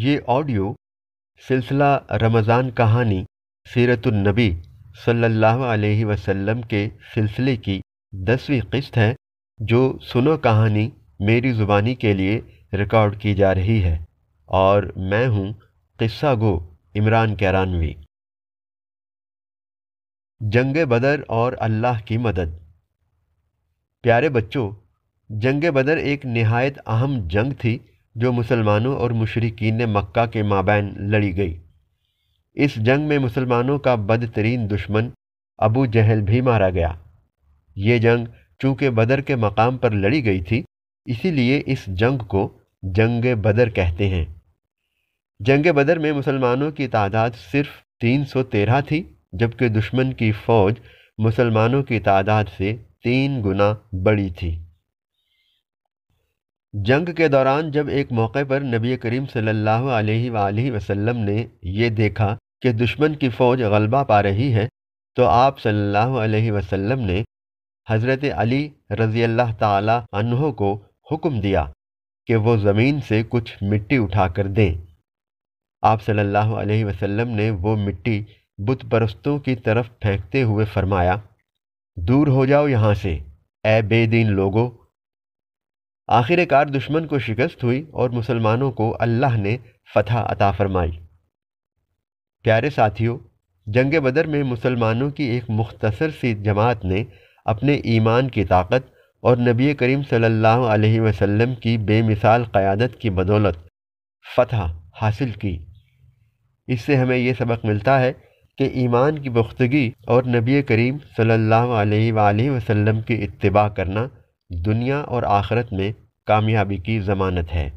یہ آڈیو سلسلہ رمضان کہانی سیرت النبی صلی اللہ علیہ وسلم کے سلسلے کی 10ویں قسط ہے جو سنو کہانی میری زبانی کے لیے ریکارڈ کی جا رہی ہے، اور میں ہوں قصہ گو عمران کیرانوی۔ جنگ بدر اور اللہ کی مدد۔ پیارے بچوں، جنگ بدر ایک نہایت اہم جنگ تھی جو مسلمانوں اور مشرکین مکہ کے مابین لڑی گئی۔ اس جنگ میں مسلمانوں کا بدترین دشمن ابو جہل بھی مارا گیا۔ یہ جنگ چونکہ بدر کے مقام پر لڑی گئی تھی، اسی لیے اس جنگ کو جنگ بدر کہتے ہیں۔ جنگ بدر میں مسلمانوں کی تعداد صرف 313 تھی، جبکہ دشمن کی فوج مسلمانوں کی تعداد سے 3 گنا بڑی تھی۔ جنگ کے دوران جب ایک موقع پر نبی کریم صلی اللہ علیہ وآلہ وسلم نے یہ دیکھا کہ دشمن کی فوج غلبہ پا رہی ہے، تو آپ صلی اللہ علیہ وسلم نے حضرت علی رضی اللہ تعالی عنہ کو حکم دیا کہ وہ زمین سے کچھ مٹی اٹھا کر دیں۔ آپ صلی اللہ علیہ وسلم نے وہ مٹی بت پرستوں کی طرف پھینکتے ہوئے فرمایا، دور ہو جاؤ یہاں سے اے بے دین لوگو۔ آخر کار دشمن کو شکست ہوئی اور مسلمانوں کو اللہ نے فتح عطا فرمائی۔ پیارے ساتھیوں، جنگ بدر میں مسلمانوں کی ایک مختصر سی جماعت نے اپنے ایمان کی طاقت اور نبی کریم صلی اللہ علیہ وسلم کی بے مثال قیادت کی بدولت فتح حاصل کی۔ اس سے ہمیں یہ سبق ملتا ہے کہ ایمان کی پختگی اور نبی کریم صلی اللہ علیہ وآلہ وسلم کی اتباع کرنا دنیا اور آخرت میں کامیابی کی ضمانت ہے۔